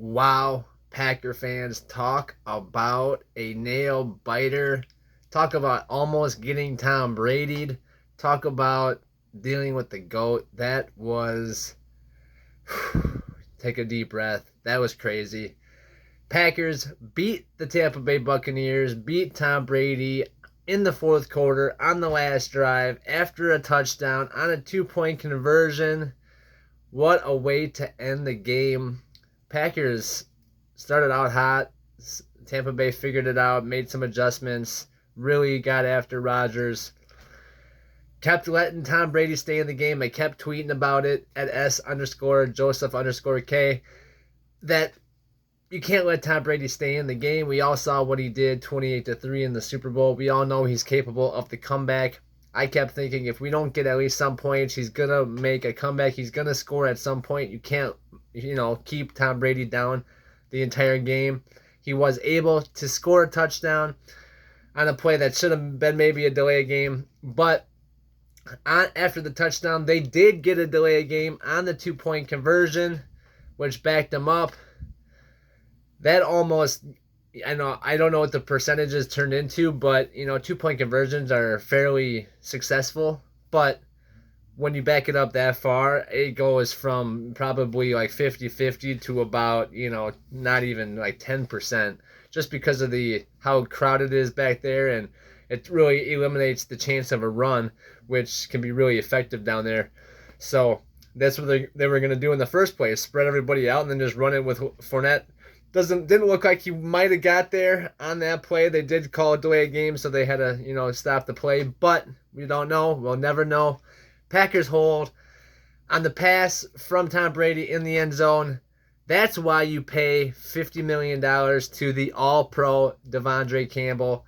Wow, Packer fans, talk about a nail biter. Talk about almost getting Tom Brady'd. Talk about dealing with the GOAT. That was. Take a deep breath. That was crazy. Packers beat the Tampa Bay Buccaneers, beat Tom Brady in the fourth quarter on the last drive after a touchdown on a 2-point conversion. What a way to end the game. Packers started out hot. Tampa Bay figured it out, made some adjustments, really got after Rodgers. Kept letting Tom Brady stay in the game. I kept tweeting about it at S_Joseph_K that you can't let Tom Brady stay in the game. We all saw what he did 28-3 in the Super Bowl. We all know he's capable of the comeback. I kept thinking if we don't get at least some points, he's going to make a comeback. He's going to score at some point. You can't, keep Tom Brady down the entire game. He was able to score a touchdown on a play that should have been maybe a delay game. But after the touchdown, they did get a delay game on the 2-point conversion, which backed them up. That almost, I don't know what the percentages turned into, but 2-point conversions are fairly successful. But when you back it up that far, it goes from probably like 50-50 to about, not even like 10%, just because of how crowded it is back there, and it really eliminates the chance of a run, which can be really effective down there. So that's what they were going to do in the first place, spread everybody out and then just run it with Fournette. Didn't look like he might have got there on that play. They did call a delay game, so they had to, stop the play. But we don't know. We'll never know. Packers hold on the pass from Tom Brady in the end zone. That's why you pay $50 million to the all-pro Devondre Campbell.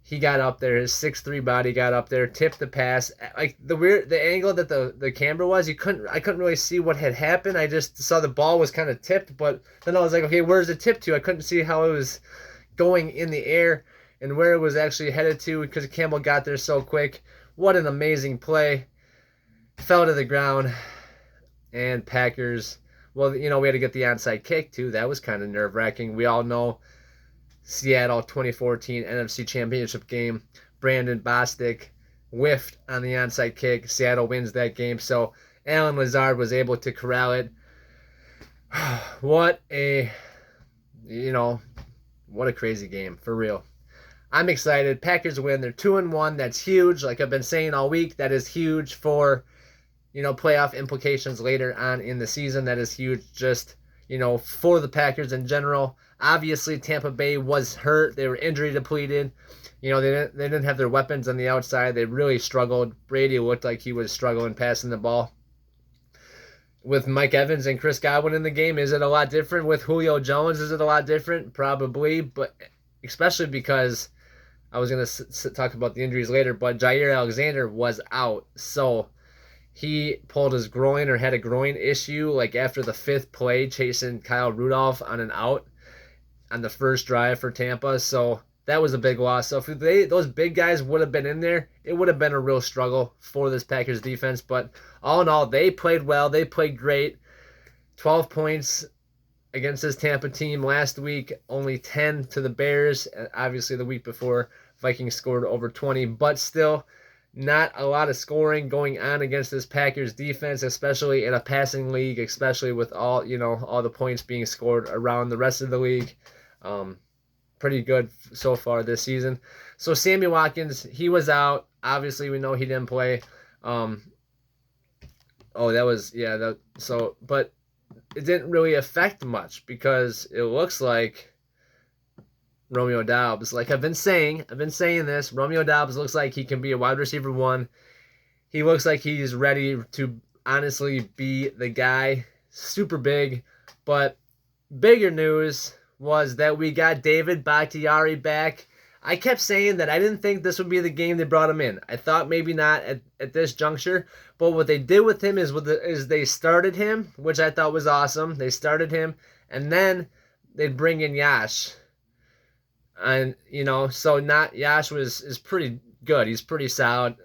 He got up there. His 6'3" body got up there, tipped the pass. Like the angle that the camera was, I couldn't really see what had happened. I just saw the ball was kind of tipped, but then I was like, okay, where's it tipped to? I couldn't see how it was going in the air and where it was actually headed to because Campbell got there so quick. What an amazing play. Fell to the ground, and Packers, well, we had to get the onside kick too. That was kind of nerve-wracking. We all know Seattle 2014 NFC Championship game. Brandon Bostic whiffed on the onside kick. Seattle wins that game. So Alan Lazard was able to corral it. What a crazy game, for real. I'm excited. Packers win. They're 2-1. That's huge. Like I've been saying all week, that is huge for, playoff implications later on in the season. That is huge just, for the Packers in general. Obviously, Tampa Bay was hurt. They were injury depleted. They didn't have their weapons on the outside. They really struggled. Brady looked like he was struggling passing the ball. With Mike Evans and Chris Godwin in the game, is it a lot different? With Julio Jones, is it a lot different? Probably, but especially because I was going to talk about the injuries later, but Jair Alexander was out. So he pulled his groin or had a groin issue like after the 5th play chasing Kyle Rudolph on an out on the first drive for Tampa. So that was a big loss. So if those big guys would have been in there, it would have been a real struggle for this Packers defense. But all in all, they played well. They played great. 12 points against this Tampa team last week, only 10 to the Bears. Obviously, the week before, Vikings scored over 20, but still not a lot of scoring going on against this Packers defense, especially in a passing league, especially with all the points being scored around the rest of the league. Pretty good so far this season. So Sammy Watkins, he was out. Obviously, we know he didn't play. But it didn't really affect much because it looks like Romeo Doubs, like I've been saying this, Romeo Doubs looks like he can be a wide receiver 1. He looks like he's ready to honestly be the guy. Super big. But bigger news was that we got David Bakhtiari back. I kept saying that I didn't think this would be the game they brought him in. I thought maybe not at this juncture. But what they did with him is they started him, which I thought was awesome. They started him, and then they'd bring in Yash. And, so Yash is pretty good. He's pretty solid.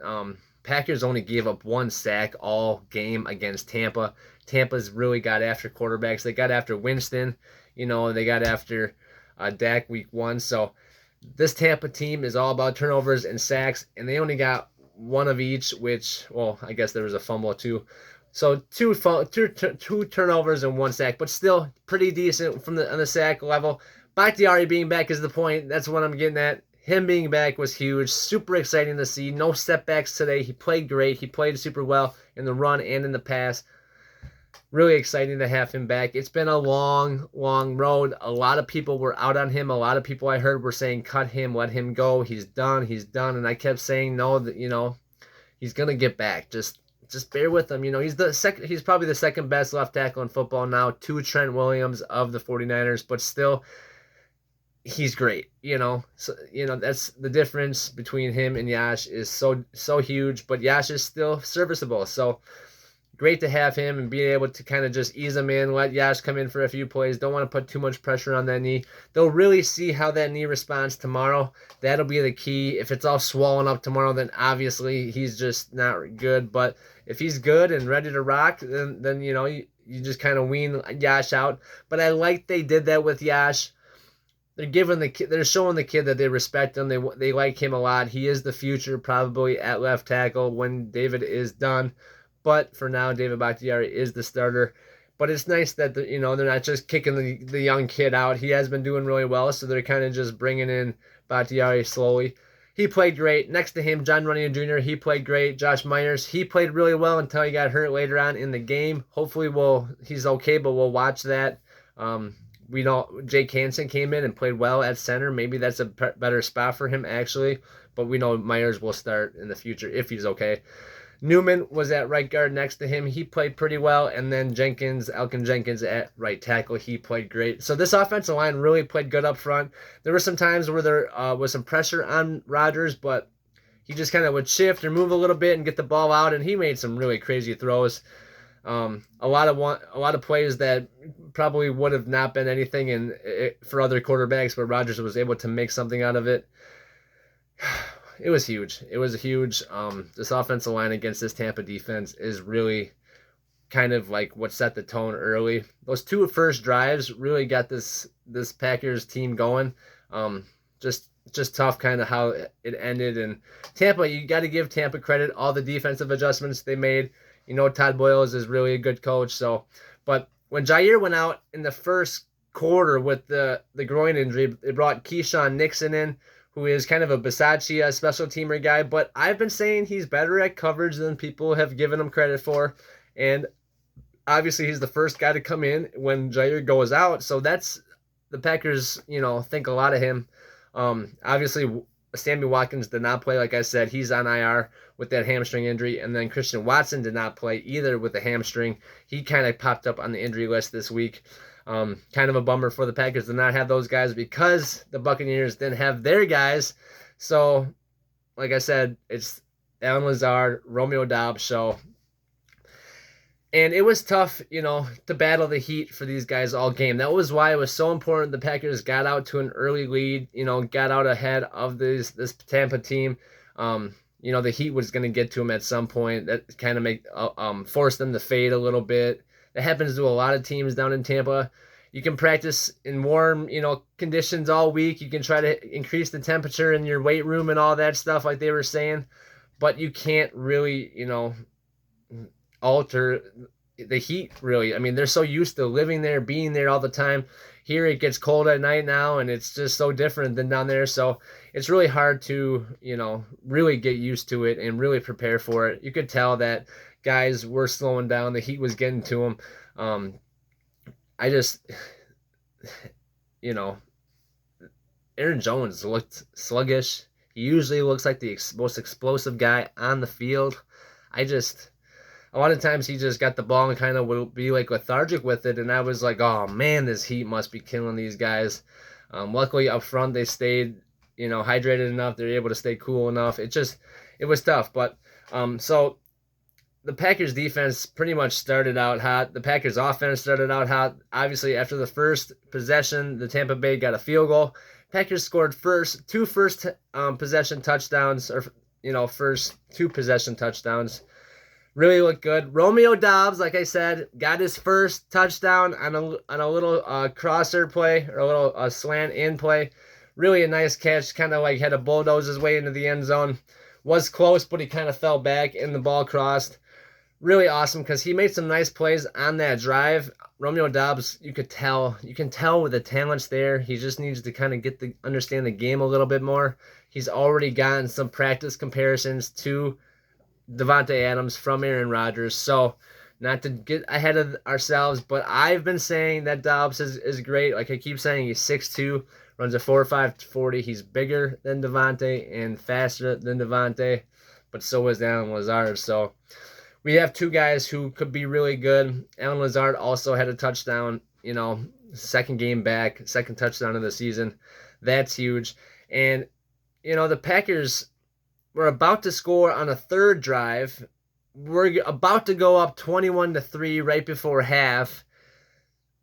Packers only gave up 1 sack all game against Tampa. Tampa's really got after quarterbacks. They got after Winston, they got after Dak week 1. So this Tampa team is all about turnovers and sacks, and they only got one of each, which, well, I guess there was a fumble too. So two turnovers and 1 sack, but still pretty decent on the sack level. Bakhtiari being back is the point. That's what I'm getting at. Him being back was huge. Super exciting to see. No setbacks today. He played great. He played super well in the run and in the pass. Really exciting to have him back. It's been a long, long road. A lot of people were out on him. A lot of people I heard were saying, cut him, let him go. He's done. He's done. And I kept saying, no, that he's going to get back. Just bear with him. He's probably the second best left tackle in football now, to Trent Williams of the 49ers, but still, he's great. So that's the difference between him and Yash is so huge, but Yash is still serviceable. So great to have him and being able to kind of just ease him in, let Yash come in for a few plays. Don't want to put too much pressure on that knee. They'll really see how that knee responds tomorrow. That'll be the key. If it's all swollen up tomorrow, then obviously he's just not good. But if he's good and ready to rock, then you just kind of wean Yash out. But I like they did that with Yash. They're showing the kid that they respect him. They like him a lot. He is the future probably at left tackle when David is done. But for now, David Bakhtiari is the starter. But it's nice that they're not just kicking the young kid out. He has been doing really well, so they're kind of just bringing in Bakhtiari slowly. He played great. Next to him, John Runyon Jr., he played great. Josh Myers, he played really well until he got hurt later on in the game. Hopefully he's okay, but we'll watch that. We know Jake Hansen came in and played well at center. Maybe that's a better spot for him, actually. But we know Myers will start in the future if he's okay. Newman was at right guard next to him. He played pretty well. And then Elkin Jenkins at right tackle. He played great. So this offensive line really played good up front. There were some times where there was some pressure on Rodgers, but he just kind of would shift or move a little bit and get the ball out, and he made some really crazy throws. A lot of plays that probably would have not been anything for other quarterbacks, but Rodgers was able to make something out of it. It was huge. It was huge. This offensive line against this Tampa defense is really kind of like what set the tone early. Those 2 first drives really got this Packers team going. Just tough kind of how it ended. And Tampa, you got to give Tampa credit, all the defensive adjustments they made. Todd Boyles is really a good coach. But when Jair went out in the first quarter with the groin injury, they brought Keyshawn Nixon in, who is kind of a Bisaccia special teamer guy, but I've been saying he's better at coverage than people have given him credit for. And obviously he's the first guy to come in when Jair goes out. So that's the Packers, think a lot of him. Obviously Sammy Watkins did not play. Like I said, he's on IR with that hamstring injury. And then Christian Watson did not play either with a hamstring. He kind of popped up on the injury list this week. Kind of a bummer for the Packers to not have those guys because the Buccaneers didn't have their guys. So, like I said, it's Alan Lazard, Romeo Doubs show. And it was tough, to battle the heat for these guys all game. That was why it was so important the Packers got out to an early lead, got out ahead of this Tampa team. The heat was going to get to them at some point. That kind of force them to fade a little bit. That happens to a lot of teams down in Tampa. You can practice in warm, conditions all week. You can try to increase the temperature in your weight room and all that stuff like they were saying. But you can't really, alter the heat, really. I mean, they're so used to living there, being there all the time. Here it gets cold at night now, and it's just so different than down there. So it's really hard to, really get used to it and really prepare for it. You could tell that guys were slowing down. The heat was getting to them. Aaron Jones looked sluggish. He usually looks like the most explosive guy on the field. A lot of times he just got the ball and kind of would be like lethargic with it. And I was like, oh man, this heat must be killing these guys. Luckily up front, they stayed, hydrated enough. They're able to stay cool enough. It was tough. But, so the Packers defense pretty much started out hot. The Packers offense started out hot. Obviously, after the first possession, the Tampa Bay got a field goal. Packers scored two first possession touchdowns, or first 2 possession touchdowns. Really looked good. Romeo Doubs, like I said, got his first touchdown on a little crosser play or a little slant in play. Really a nice catch, kind of like had to bulldoze his way into the end zone. Was close, but he kind of fell back and the ball crossed. Really awesome because he made some nice plays on that drive. Romeo Doubs, you can tell with the talent's there. He just needs to kind of understand the game a little bit more. He's already gotten some practice comparisons to Devontae Adams from Aaron Rodgers. So, not to get ahead of ourselves, but I've been saying that Dobbs is great. Like I keep saying, he's 6'2", runs a 4.5 40. He's bigger than Devontae and faster than Devontae, but so is Alan Lazard. So, we have two guys who could be really good. Alan Lazard also had a touchdown, second game back, second touchdown of the season. That's huge. And, the Packers were about to score on a third drive. We're about to go up 21-3 right before half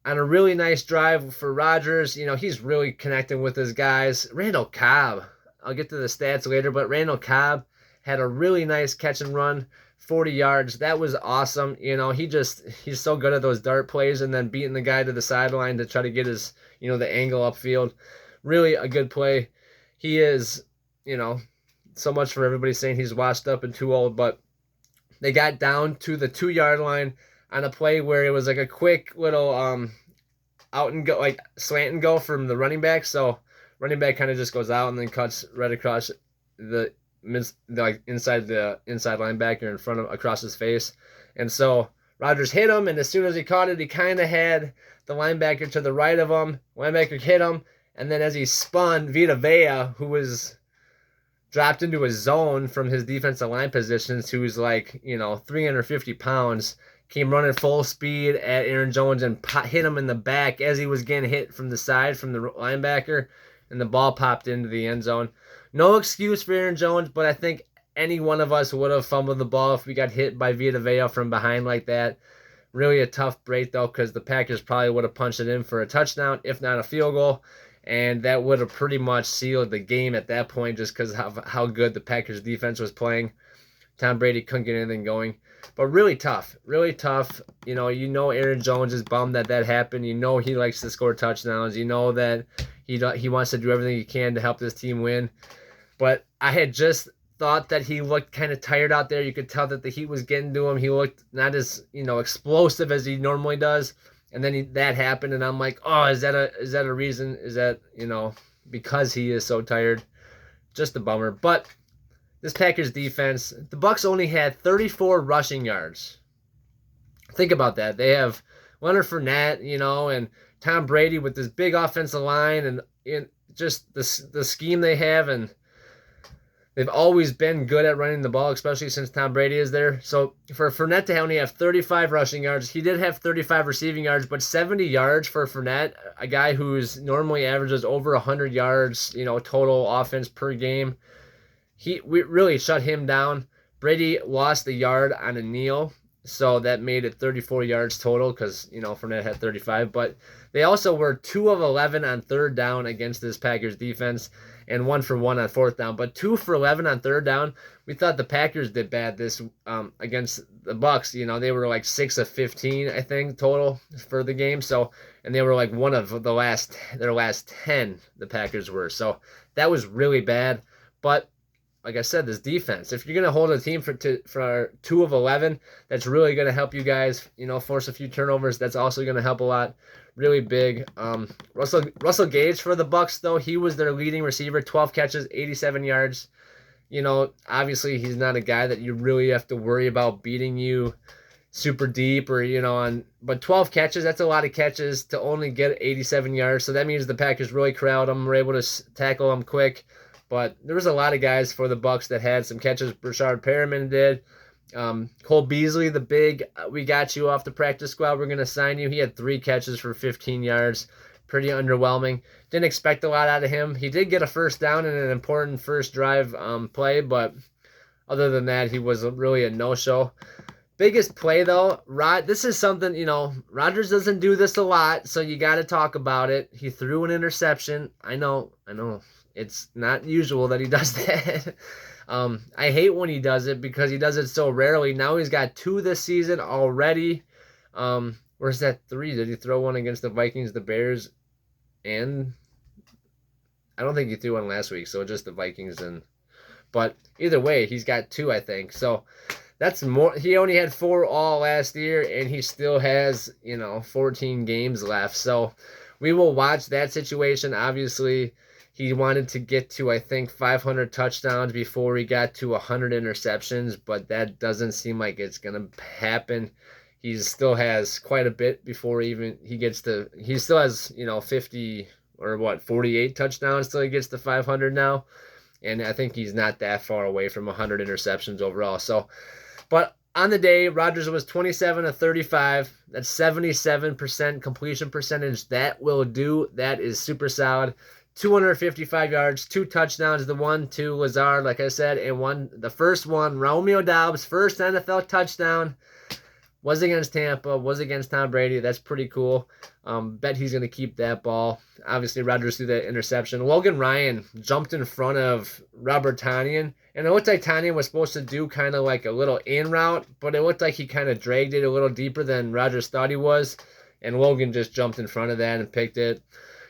on a really nice drive for Rodgers. He's really connecting with his guys. Randall Cobb, I'll get to the stats later, but Randall Cobb had a really nice catch and run, 40 yards. That was awesome. He's so good at those dart plays and then beating the guy to the sideline to try to get his, the angle upfield. Really a good play. He is, so much for everybody saying he's washed up and too old, but they got down to the 2-yard line on a play where it was like a quick little out and go, like slant and go from the running back. So running back kind of just goes out and then cuts right across the inside linebacker in front of across his face. And so Rodgers hit him, and as soon as he caught it, he kind of had the linebacker to the right of him. Linebacker hit him, and then as he spun, Vita Vea, who was dropped into a zone from his defensive line positions, who's 350 pounds, came running full speed at Aaron Jones and hit him in the back as he was getting hit from the side from the linebacker, and the ball popped into the end zone. No excuse for Aaron Jones, but I think any one of us would have fumbled the ball if we got hit by Vita Vea from behind like that. Really a tough break, though, because the Packers probably would have punched it in for a touchdown, if not a field goal. And that would have pretty much sealed the game at that point just because of how good the Packers defense was playing. Tom Brady couldn't get anything going. But really tough, really tough. Aaron Jones is bummed that happened. He likes to score touchdowns. That he wants to do everything he can to help this team win. But I had just thought that he looked kind of tired out there. You could tell that the heat was getting to him. He looked not as, explosive as he normally does. And then that happened, and I'm like, oh, is that a reason? Is that, because he is so tired? Just a bummer. But this Packers defense, the Bucs only had 34 rushing yards. Think about that. They have Leonard Fournette, and Tom Brady with this big offensive line, and just the scheme they have, and they've always been good at running the ball, especially since Tom Brady is there. So for Fournette to only have 35 rushing yards, he did have 35 receiving yards, but 70 yards for Fournette, a guy who's normally averages over 100 yards, total offense per game. We really shut him down. Brady lost a yard on a kneel, so that made it 34 yards total because, Fournette had 35. But they also were 2 of 11 on third down against this Packers defense and 1 for 1 on fourth down. But 2 for 11 on third down, we thought the Packers did bad this against the Bucs. They were like 6 of 15, I think, total for the game. So, and they were like one of their last 10, the Packers were. So that was really bad. But like I said, this defense, if you're going to hold a team for 2 of 11, that's really going to help you guys, force a few turnovers. That's also going to help a lot. Really big. Russell Gage for the Bucs, though, he was their leading receiver, 12 catches, 87 yards. Obviously he's not a guy that you really have to worry about beating you super deep or, but 12 catches, that's a lot of catches to only get 87 yards. So that means the Packers really corralled him, were able to tackle him quick. But there was a lot of guys for the Bucs that had some catches. Brashard Perriman did. Cole Beasley, the big, we got you off the practice squad. We're going to sign you. He had 3 catches for 15 yards. Pretty underwhelming. Didn't expect a lot out of him. He did get a first down in an important first drive play, but other than that, he was really a no-show. Biggest play, though, this is something, Rodgers doesn't do this a lot, so you got to talk about it. He threw an interception. I know. It's not usual that he does that. I hate when he does it because he does it so rarely. Now he's got 2 this season already. Where's that 3? Did he throw one against the Vikings, the Bears, and I don't think he threw one last week, so just the Vikings and but either way, he's got 2, I think. So that's more. He only had 4 all last year, and he still has 14 games left. So we will watch that situation. Obviously, he wanted to get to, I think, 500 touchdowns before he got to 100 interceptions, but that doesn't seem like it's gonna happen. He still has quite a bit before even he gets to. He still has 50 or 48 touchdowns till he gets to 500 now. And I think he's not that far away from 100 interceptions overall. So, but on the day, Rodgers was 27 of 35. That's 77% completion percentage. That will do. That is super solid. 255 yards, 2 touchdowns. The one to Lazard, like I said, and the first one, Romeo Doubs, first NFL touchdown. Was against Tampa, was against Tom Brady. That's pretty cool. Bet he's going to keep that ball. Obviously, Rodgers threw that interception. Logan Ryan jumped in front of Robert Tonyan, and it looked like Tonyan was supposed to do kind of like a little in route, but it looked like he kind of dragged it a little deeper than Rodgers thought he was, and Logan just jumped in front of that and picked it.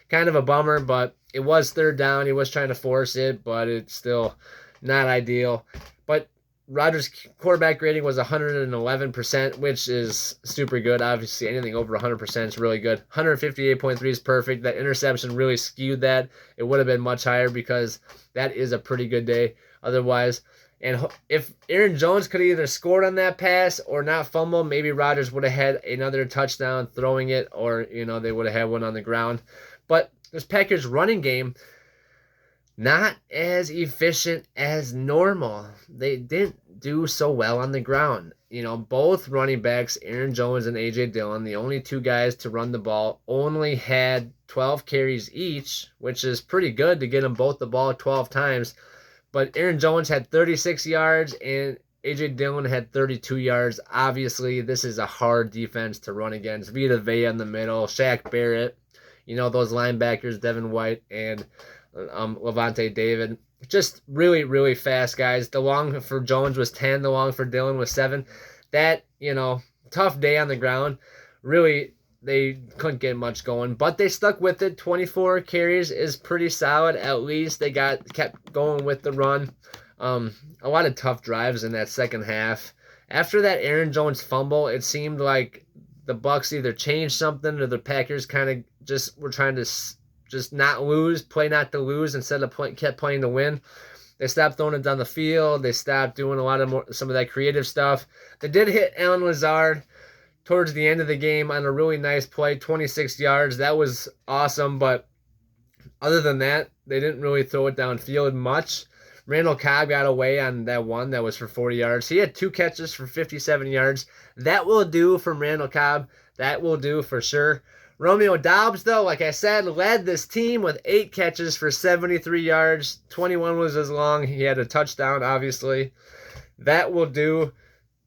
Kind of a bummer, but it was 3rd down. He was trying to force it, but it's still not ideal. But Rodgers' quarterback rating was 111%, which is super good. Obviously, anything over 100% is really good. 158.3 is perfect. That interception really skewed that. It would have been much higher because that is a pretty good day otherwise. And if Aaron Jones could have either scored on that pass or not fumble, maybe Rodgers would have had another touchdown throwing it, or they would have had one on the ground. But this Packers running game, not as efficient as normal. They didn't do so well on the ground. Both running backs, Aaron Jones and A.J. Dillon, the only 2 guys to run the ball, only had 12 carries each, which is pretty good to get them both the ball 12 times. But Aaron Jones had 36 yards and A.J. Dillon had 32 yards. Obviously, this is a hard defense to run against. Vita Vea in the middle, Shaq Barrett, those linebackers, Devin White and Levante David, just really, really fast guys. The long for Jones was 10, the long for Dillon was 7. That, tough day on the ground. Really, they couldn't get much going, but they stuck with it. 24 carries is pretty solid. At least they kept going with the run. A lot of tough drives in that second half. After that Aaron Jones fumble, it seemed like the Bucs either changed something or the Packers kind of just were trying to just not lose, play not to lose instead of kept playing to win. They stopped throwing it down the field. They stopped doing some of that creative stuff. They did hit Alan Lazard towards the end of the game on a really nice play, 26 yards. That was awesome, but other than that, they didn't really throw it downfield much. Randall Cobb got away on that one that was for 40 yards. He had 2 catches for 57 yards. That will do from Randall Cobb. That will do for sure. Romeo Doubs, though, like I said, led this team with 8 catches for 73 yards. 21 was his long. He had a touchdown, obviously. That will do.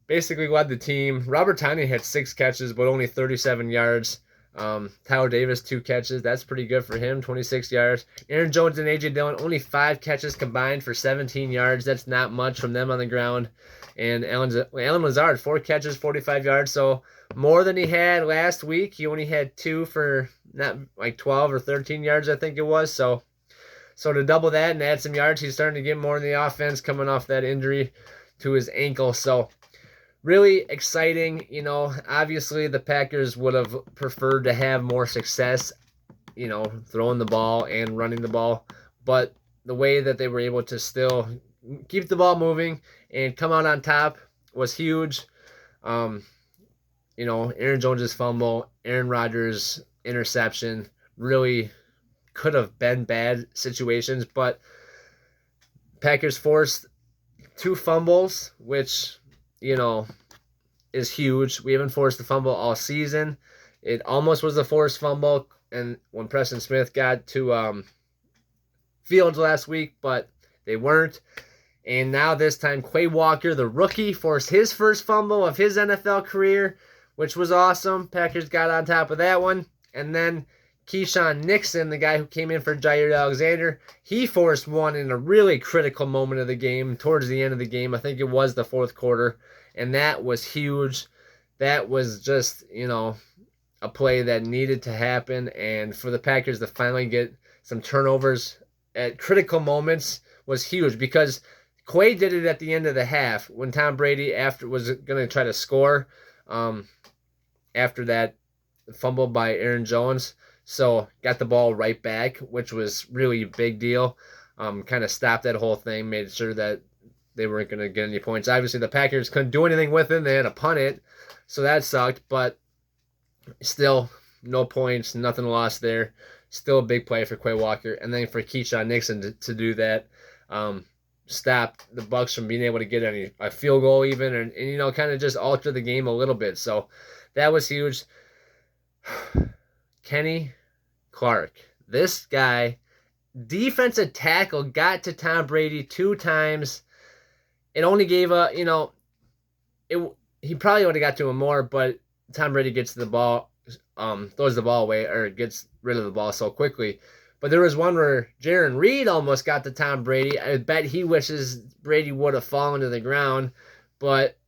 Basically led the team. Robert Tonyan had 6 catches, but only 37 yards. Tyler Davis, 2 catches. That's pretty good for him, 26 yards. Aaron Jones and A.J. Dillon, only 5 catches combined for 17 yards. That's not much from them on the ground. And Alan Lazard, 4 catches, 45 yards. So more than he had last week. He only had 2 for not like 12 or 13 yards, I think it was. So to double that and add some yards, he's starting to get more in the offense coming off that injury to his ankle. So really exciting. Obviously the Packers would have preferred to have more success, throwing the ball and running the ball. But the way that they were able to still keep the ball moving and come out on top was huge. Aaron Jones' fumble, Aaron Rodgers' interception really could have been bad situations, but Packers forced 2 fumbles, which, is huge. We haven't forced a fumble all season. It almost was a forced fumble, and when Preston Smith got to Fields last week, but they weren't. And now this time, Quay Walker, the rookie, forced his first fumble of his NFL career, which was awesome. Packers got on top of that one. And then Keyshawn Nixon, the guy who came in for Jair Alexander, he forced one in a really critical moment of the game, towards the end of the game. I think it was the fourth quarter, and that was huge. That was just, a play that needed to happen, and for the Packers to finally get some turnovers at critical moments was huge, because Quay did it at the end of the half when Tom Brady was going to try to score after that fumble by Aaron Jones. So got the ball right back, which was really a big deal. Kind of stopped that whole thing, made sure that they weren't going to get any points. Obviously, the Packers couldn't do anything with it. They had to punt it, so that sucked. But still, no points, nothing lost there. Still a big play for Quay Walker. And then for Keyshawn Nixon to do that, stopped the Bucs from being able to get a field goal even, and kind of just alter the game a little bit. So that was huge. Kenny Clark, this guy, defensive tackle, got to Tom Brady 2 times. It only gave he probably would have got to him more, but Tom Brady gets the ball, throws the ball away, or gets rid of the ball so quickly. But there was one where Jaron Reed almost got to Tom Brady. I bet he wishes Brady would have fallen to the ground, but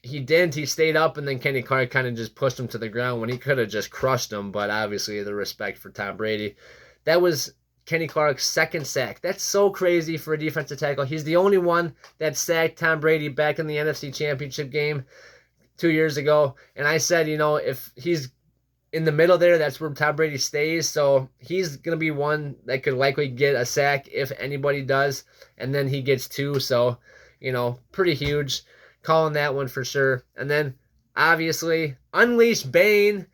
he didn't. He stayed up, and then Kenny Clark kind of just pushed him to the ground when he could have just crushed him. But obviously, the respect for Tom Brady. That was Kenny Clark's second sack. That's so crazy for a defensive tackle. He's the only one that sacked Tom Brady back in the NFC Championship game 2 years ago. And I said, if he's in the middle there, that's where Tom Brady stays. So he's going to be one that could likely get a sack if anybody does. And then he gets 2. So, pretty huge. Calling that one for sure. And then, obviously, Unleash Bane.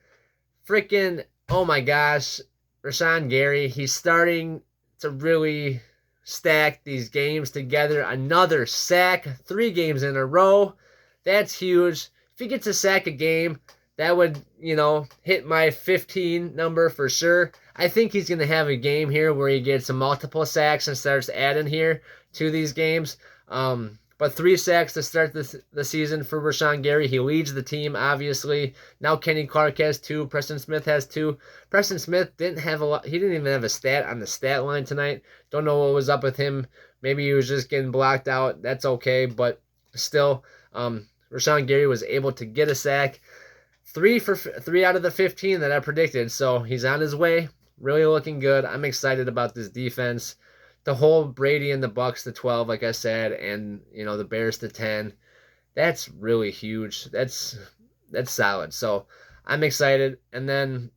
Freaking, oh my gosh. Rashawn Gary, he's starting to really stack these games together. Another sack, 3 games in a row. That's huge. If he gets a sack a game, that would, hit my 15 number for sure. I think he's going to have a game here where he gets some multiple sacks and starts adding here to these games. But 3 sacks to start the season for Rashawn Gary. He leads the team, obviously. Now Kenny Clark has 2. Preston Smith has 2. Preston Smith didn't have a lot. He didn't even have a stat on the stat line tonight. Don't know what was up with him. Maybe he was just getting blocked out. That's okay. But still, Rashawn Gary was able to get a sack. 3 out of the 15 that I predicted. So he's on his way. Really looking good. I'm excited about this defense. The whole Brady and the Bucs to 12, like I said, and the Bears to 10. That's really huge. That's solid. So I'm excited. And then,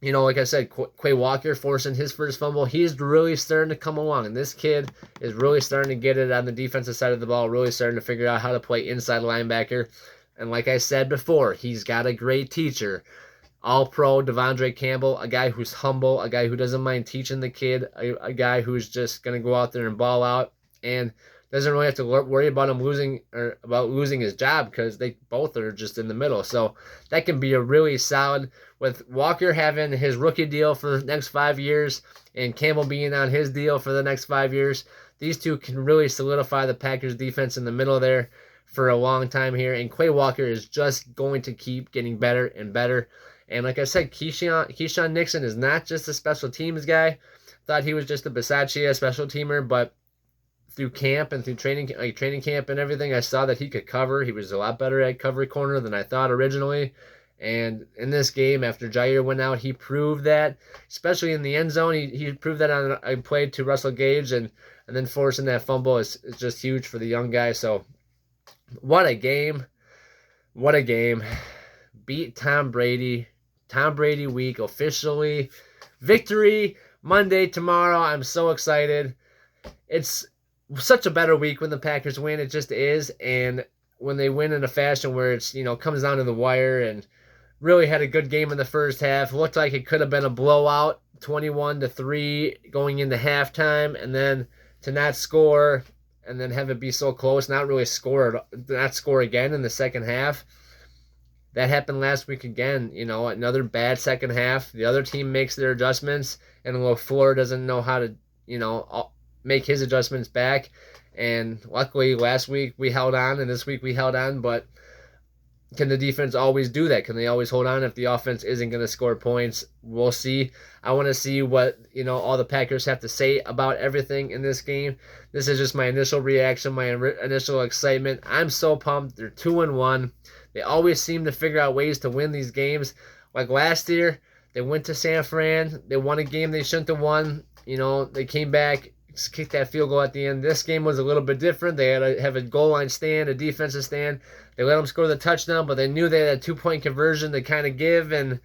like I said, Quay Walker forcing his first fumble. He's really starting to come along, and this kid is really starting to get it on the defensive side of the ball. Really starting to figure out how to play inside linebacker. And like I said before, he's got a great teacher. All-pro Devondre Campbell, a guy who's humble, a guy who doesn't mind teaching the kid, a guy who's just going to go out there and ball out and doesn't really have to worry about him losing his job, because they both are just in the middle. So that can be a really solid, with Walker having his rookie deal for the next 5 years and Campbell being on his deal for the next 5 years. These two can really solidify the Packers defense in the middle there for a long time here. And Quay Walker is just going to keep getting better and better. And like I said, Keyshawn Nixon is not just a special teams guy. Thought he was just a Bisaccia special teamer, but through camp and through training camp and everything, I saw that he could cover. He was a lot better at cover corner than I thought originally. And in this game, after Jair went out, he proved that, especially in the end zone. He proved that on a play to Russell Gage, and then forcing that fumble is just huge for the young guy. So what a game. What a game. Beat Tom Brady. Tom Brady week officially. Victory Monday tomorrow. I'm so excited. It's such a better week when the Packers win. It just is. And when they win in a fashion where it's, comes down to the wire, and really had a good game in the first half. Looked like it could have been a blowout, 21-3 going into halftime, and then to not score and then have it be so close, not score again in the second half. That happened last week again. Another bad second half. The other team makes their adjustments, and LaFleur doesn't know how to, make his adjustments back. And luckily last week we held on, and this week we held on, but can the defense always do that? Can they always hold on if the offense isn't going to score points? We'll see. I want to see what, all the Packers have to say about everything in this game. This is just my initial reaction, my initial excitement. I'm so pumped. They're 2-1. They always seem to figure out ways to win these games. Like last year, they went to San Fran. They won a game they shouldn't have won. They came back, kicked that field goal at the end. This game was a little bit different. They had to have a goal line stand, a defensive stand. They let them score the touchdown, but they knew they had a 2-point conversion to kind of give, and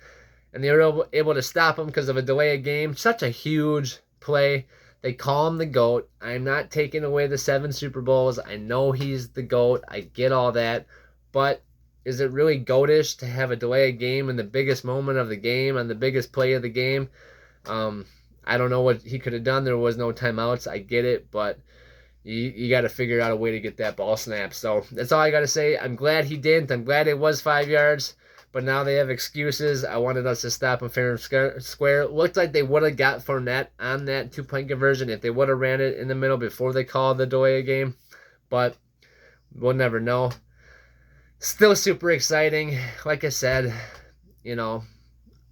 they were able to stop them because of a delay of game. Such a huge play. They call him the GOAT. I'm not taking away the 7 Super Bowls. I know he's the GOAT. I get all that. But is it really GOAT-ish to have a delay of game in the biggest moment of the game, on the biggest play of the game? I don't know what he could have done. There was no timeouts. I get it, but you got to figure out a way to get that ball snapped. So that's all I got to say. I'm glad he didn't. I'm glad it was 5 yards, but now they have excuses. I wanted us to stop him fair and square. It looked like they would have got Fournette on that 2-point conversion if they would have ran it in the middle before they called the delay game, but we'll never know. Still super exciting. Like I said,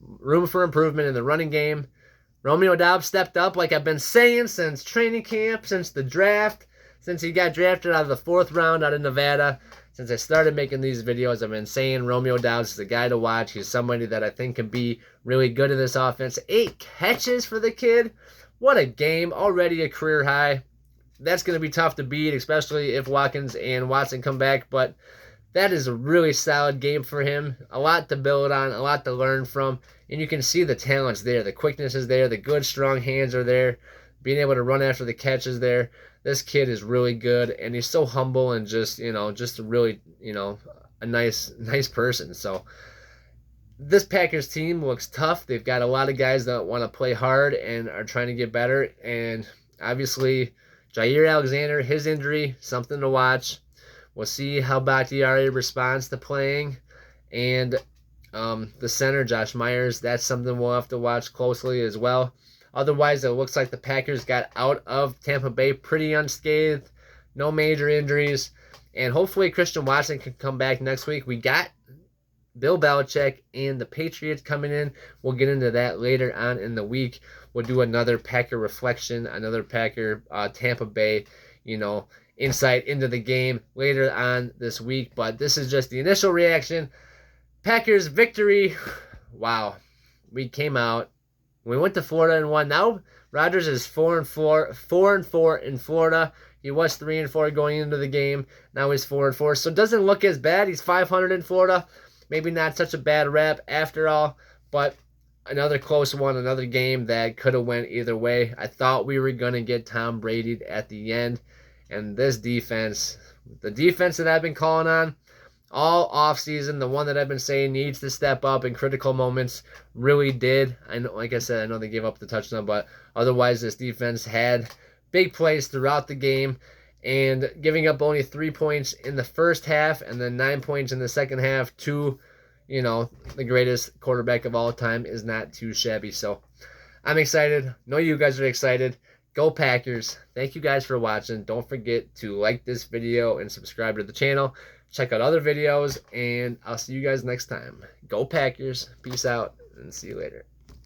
room for improvement in the running game. Romeo Doubs stepped up like I've been saying since training camp, since the draft, since he got drafted out of the 4th round out of Nevada. Since I started making these videos, I've been saying Romeo Doubs is a guy to watch. He's somebody that I think can be really good in this offense. 8 catches for the kid. What a game. Already a career high. That's going to be tough to beat, especially if Watkins and Watson come back, but that is a really solid game for him. A lot to build on, a lot to learn from. And you can see the talent's there. The quickness is there. The good, strong hands are there. Being able to run after the catch is there. This kid is really good. And he's so humble and just really, a nice person. So this Packers team looks tough. They've got a lot of guys that want to play hard and are trying to get better. And obviously, Jair Alexander, his injury, something to watch. We'll see how Bakhtiari responds to playing. And the center, Josh Myers, that's something we'll have to watch closely as well. Otherwise, it looks like the Packers got out of Tampa Bay pretty unscathed. No major injuries. And hopefully Christian Watson can come back next week. We got Bill Belichick and the Patriots coming in. We'll get into that later on in the week. We'll do another Packer reflection, another Packer Tampa Bay, insight into the game later on this week. But this is just the initial reaction. Packers victory. Wow. We came out. We went to Florida and won. Now Rodgers is 4-4 in Florida. He was 3-4 going into the game. Now he's 4-4. So it doesn't look as bad. He's 500 in Florida. Maybe not such a bad rep after all, but another close one, another game that could have went either way. I thought we were going to get Tom Brady at the end. And this defense, the defense that I've been calling on all offseason, the one that I've been saying needs to step up in critical moments, really did. I know, like I said, I know they gave up the touchdown, but otherwise this defense had big plays throughout the game, and giving up only 3 points in the first half and then 9 points in the second half to, the greatest quarterback of all time is not too shabby. So I'm excited. Know you guys are excited. Go Packers. Thank you guys for watching. Don't forget to like this video and subscribe to the channel. Check out other videos, and I'll see you guys next time. Go Packers. Peace out, and see you later.